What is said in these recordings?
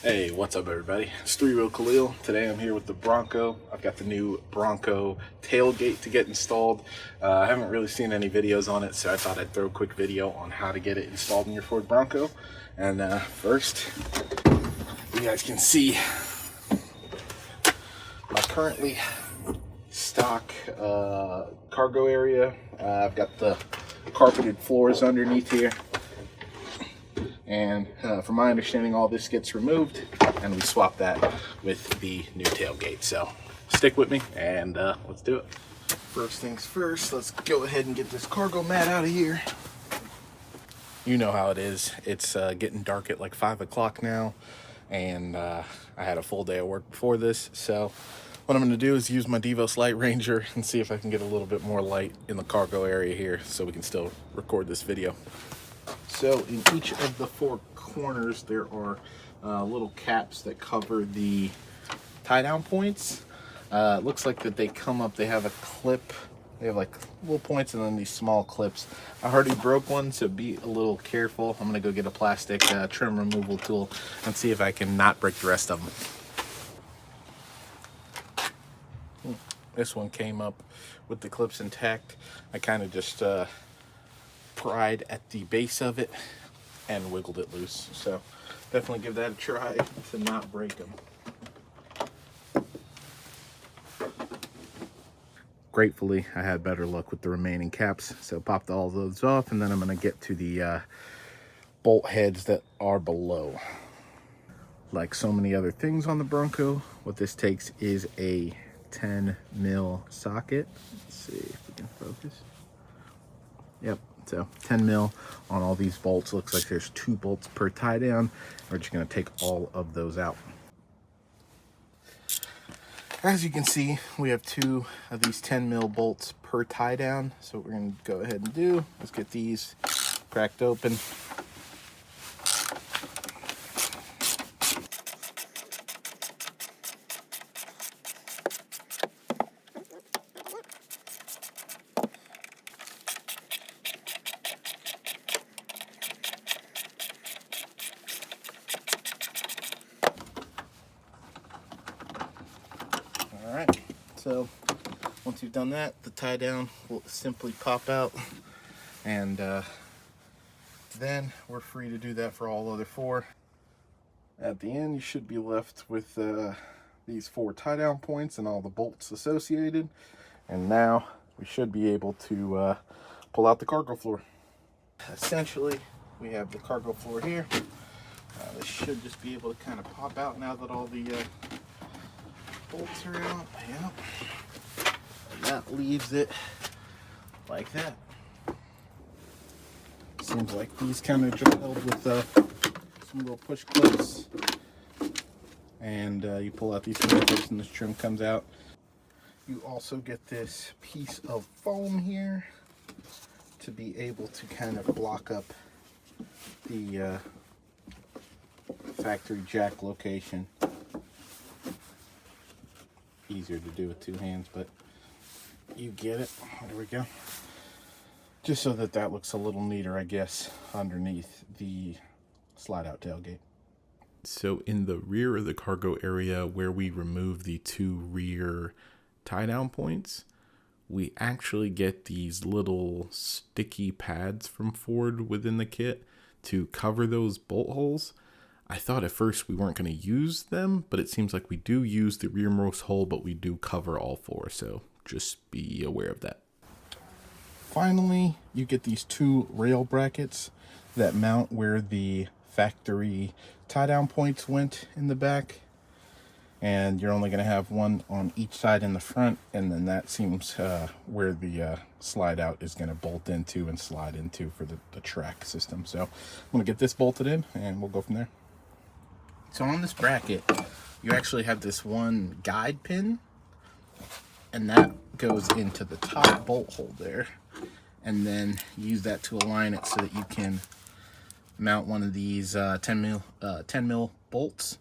Hey, what's up everybody? It's 3-Wheel Khalil. Today I'm here with the Bronco. I've got the new Bronco tailgate to get installed. I haven't really seen any videos on it, so I thought I'd throw a quick video on how to get it installed in your Ford Bronco. And first, you guys can see my currently stock cargo area. I've got the carpeted floors underneath here. And from my understanding, all this gets removed and we swap that with the new tailgate. So stick with me and let's do it. First things first, let's go ahead and get this cargo mat out of here. You know how it is. It's getting dark at like 5 o'clock now, and I had a full day of work before this. So what I'm going to do is use my Devos Light Ranger and see if I can get a little bit more light in the cargo area here so we can still record this video. So in each of the four corners, there are little caps that cover the tie-down points. It looks like that they come up, they have a clip, they have like little points and then these small clips. I already broke one, so be a little careful. I'm gonna go get a plastic trim removal tool and see if I can not break the rest of them. This one came up with the clips intact. I kind of just pried at the base of it and wiggled it loose. So definitely give that a try to not break them. Gratefully, I had better luck with the remaining caps, so popped all those off, and then I'm going to get to the bolt heads that are below. Like so many other things on the Bronco, what this takes is a 10 mil socket. Let's see if we can focus. Yep, so 10 mil on all these bolts. Looks like there's 2 bolts per tie down. We're just going to take all of those out. As you can see, we have 2 of these 10 mil bolts per tie down. So what we're going to go ahead and do is get these cracked open. All right, so once you've done that, the tie down will simply pop out, and then we're free to do that for all other 4. At the end, you should be left with these 4 tie down points and all the bolts associated, and now we should be able to pull out the cargo floor. Essentially, we have the cargo floor here. This should just be able to kind of pop out now that all the bolts are out. Yep. And that leaves it like that. Seems like these kind of just held with some little push clips. And you pull out these clips and this trim comes out. You also get this piece of foam here to be able to kind of block up the factory jack location. Easier to do with 2 hands, but you get it. There we go. Just so that that looks a little neater, I guess, underneath the slide out tailgate. So in the rear of the cargo area where we remove the 2 rear tie down points, we actually get these little sticky pads from Ford within the kit to cover those bolt holes. I thought at first we weren't going to use them, but it seems like we do use the rearmost hole, but we do cover all 4, so just be aware of that. Finally, you get these 2 rail brackets that mount where the factory tie-down points went in the back, and you're only going to have one on each side in the front, and then that seems where the slide out is going to bolt into and slide into for the track system. So I'm going to get this bolted in and we'll go from there. So on this bracket, you actually have this one guide pin, and that goes into the top bolt hole there, and then use that to align it so that you can mount one of these 10 mil bolts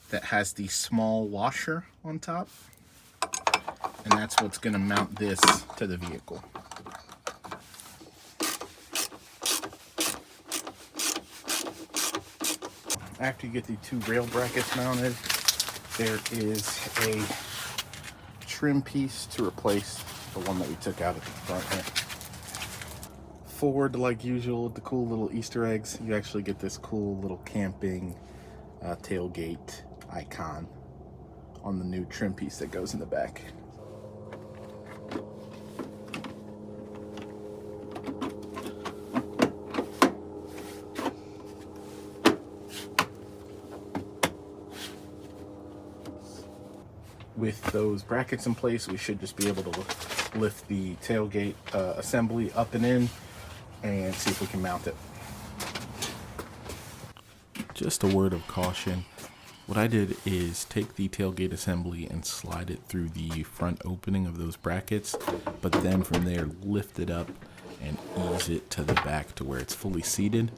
that has the small washer on top, and that's what's going to mount this to the vehicle. after you get the two rail brackets mounted, there is a trim piece to replace the one that we took out at the front here. Ford, like usual, with the cool little Easter eggs, you actually get this cool little camping tailgate icon on the new trim piece that goes in the back. With those brackets in place, we should just be able to lift the tailgate assembly up and in and see if we can mount it. Just a word of caution. What I did is take the tailgate assembly and slide it through the front opening of those brackets, but then from there lift it up and ease it to the back to where it's fully seated.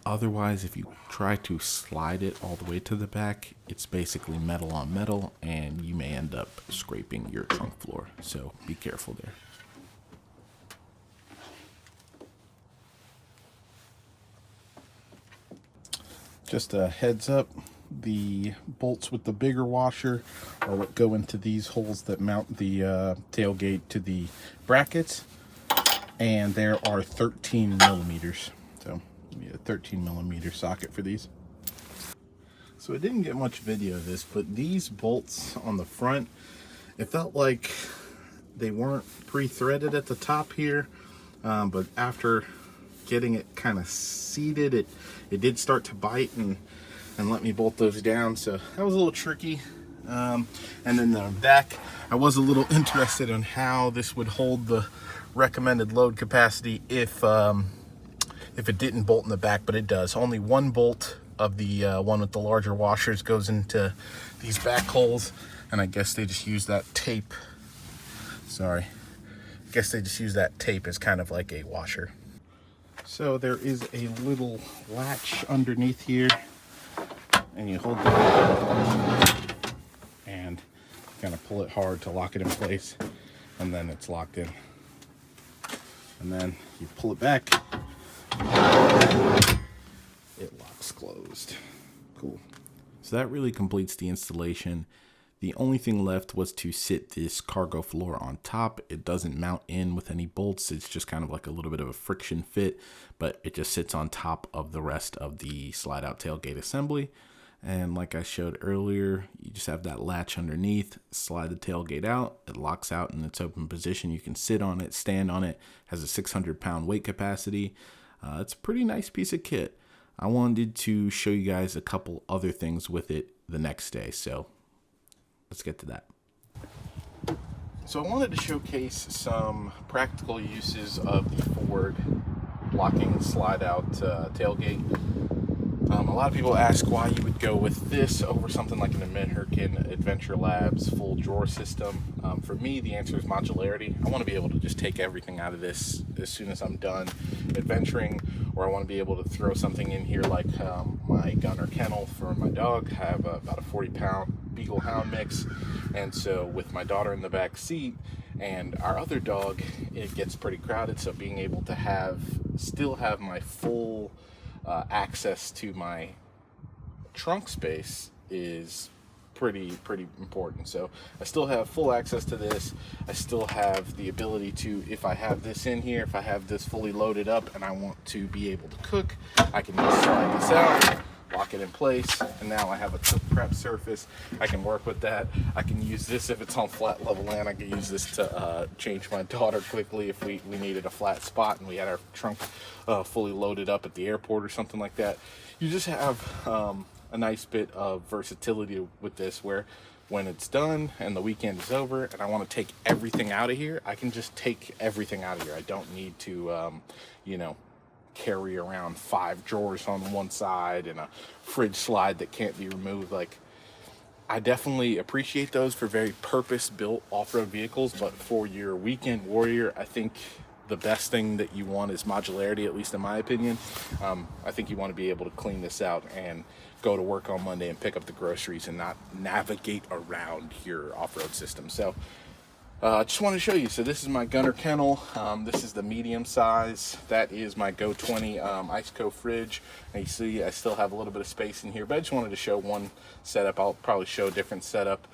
Otherwise, if you try to slide it all the way to the back, it's basically metal on metal and you may end up scraping your trunk floor. So be careful there. Just a heads up, the bolts with the bigger washer are what go into these holes that mount the tailgate to the brackets, and there are 13 millimeters. So we need a 13 millimeter socket for these. So I didn't get much video of this, but these bolts on the front, it felt like they weren't pre-threaded at the top here, but after getting it kind of seated, it did start to bite and let me bolt those down, so that was a little tricky. And then the back, I was a little interested in how this would hold the recommended load capacity if it didn't bolt in the back, but it does. Only one bolt of the one with the larger washers goes into these back holes, and I guess they just use that tape. Sorry, I guess they just use that tape as kind of like a washer. So there is a little latch underneath here, and you hold that and kind of pull it hard to lock it in place, and then it's locked in. And then you pull it back, it locks closed. Cool. So that really completes the installation. The only thing left was to sit this cargo floor on top. It doesn't mount in with any bolts. It's just kind of like a little bit of a friction fit, but it just sits on top of the rest of the slide out tailgate assembly. And like I showed earlier, you just have that latch underneath, slide the tailgate out, it locks out in its open position. You can sit on it, stand on it, has a 600-pound weight capacity. It's a pretty nice piece of kit. I wanted to show you guys a couple other things with it the next day, so let's get to that. So I wanted to showcase some practical uses of the Ford locking slide out tailgate. A lot of people ask why you would go with this over something like an American Adventure Labs full drawer system. For me, the answer is modularity. I want to be able to just take everything out of this as soon as I'm done adventuring, or I want to be able to throw something in here like my gun or kennel for my dog. I have about a 40-pound Beagle Hound mix, and so with my daughter in the back seat and our other dog, it gets pretty crowded, so being able to still have my full access to my trunk space is pretty important. So I still have full access to this. I still have the ability to, if I have this in here, if I have this fully loaded up and I want to be able to cook, I can just slide this out, lock it in place, and now I have a cook prep surface. I can work with that. I can use this if it's on flat level land. I can use this to change my daughter quickly if we needed a flat spot and we had our trunk fully loaded up at the airport or something like that. You just have a nice bit of versatility with this, where when it's done and the weekend is over and I want to take everything out of here, I can just take everything out of here. I don't need to carry around 5 drawers on one side and a fridge slide that can't be removed. Like, I definitely appreciate those for very purpose-built off-road vehicles, but for your weekend warrior, I think the best thing that you want is modularity, at least in my opinion. I think you want to be able to clean this out and go to work on Monday and pick up the groceries and not navigate around your off-road system. So I just want to show you. So this is my gunner kennel. This is the medium size. That is my Go 20 Iceco fridge. And you see I still have a little bit of space in here, but I just wanted to show one setup. I'll probably show a different setup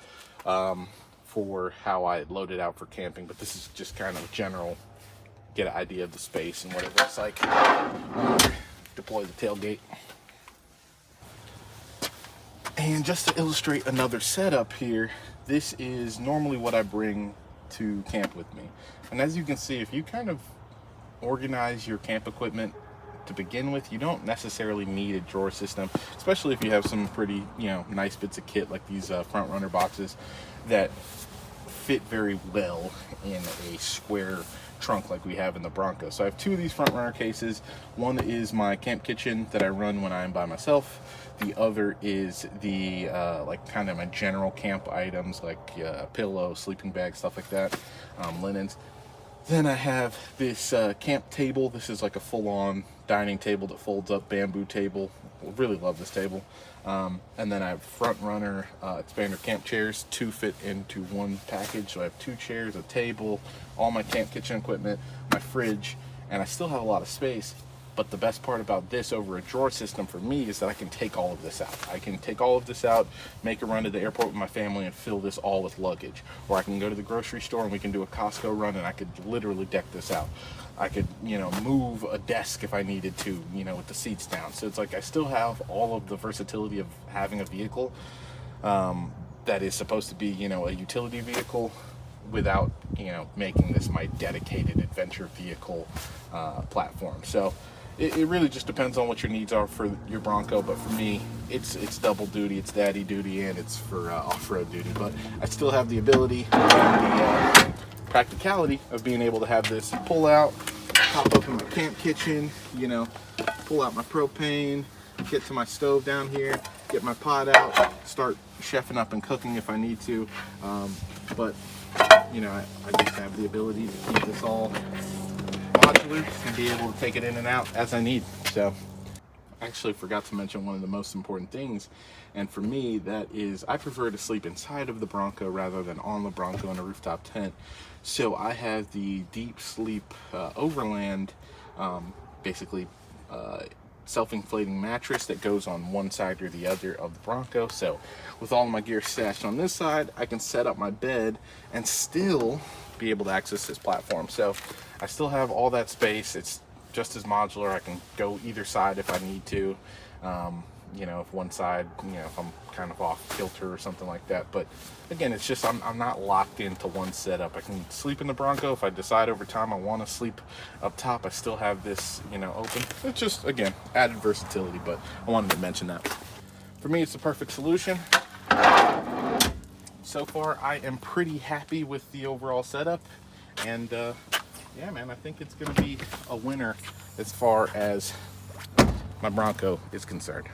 for how I load it out for camping, but this is just kind of general, get an idea of the space and what it looks like. Deploy the tailgate. And just to illustrate another setup here, this is normally what I bring to camp with me. And as you can see, if you kind of organize your camp equipment to begin with, you don't necessarily need a drawer system, especially if you have some pretty, nice bits of kit like these front runner boxes that fit very well in a square trunk like we have in the Bronco. So I have two of these front runner cases. One is my camp kitchen that I run when I'm by myself. The other is the like kind of my general camp items like pillow, sleeping bag, stuff like that, linens. Then I have this camp table. This is like a full-on dining table that folds up, bamboo table. I really love this table. And then I have front runner expander camp chairs. Two fit into one package. So I have two chairs, a table, all my camp kitchen equipment, my fridge, and I still have a lot of space. But the best part about this over a drawer system for me is that I can take all of this out. I can take all of this out, make a run to the airport with my family and fill this all with luggage. Or I can go to the grocery store and we can do a Costco run and I could literally deck this out. I could, move a desk if I needed to, with the seats down. So it's like I still have all of the versatility of having a vehicle that is supposed to be, a utility vehicle without, making this my dedicated adventure vehicle platform. So it really just depends on what your needs are for your Bronco, but for me, it's double duty, it's daddy duty, and it's for off-road duty. But I still have the ability and the practicality of being able to have this pull out, pop open my camp kitchen, pull out my propane, get to my stove down here, get my pot out, start chefing up and cooking if I need to. But I just have the ability to keep this all modular and be able to take it in and out as I need. So I actually forgot to mention one of the most important things, and for me that is I prefer to sleep inside of the Bronco rather than on the Bronco in a rooftop tent. So I have the Deep Sleep Overland basically self-inflating mattress that goes on one side or the other of the Bronco. So with all my gear stashed on this side, I can set up my bed and still be able to access this platform. So I still have all that space. It's just as modular. I can go either side if I need to. If one side, if I'm kind of off kilter or something like that. But again, it's just I'm not locked into one setup. I can sleep in the Bronco if I decide over time I want to sleep up top. I still have this, open. It's just, again, added versatility, but I wanted to mention that. For me, it's the perfect solution. So far, I am pretty happy with the overall setup, and yeah, man, I think it's going to be a winner as far as my Bronco is concerned.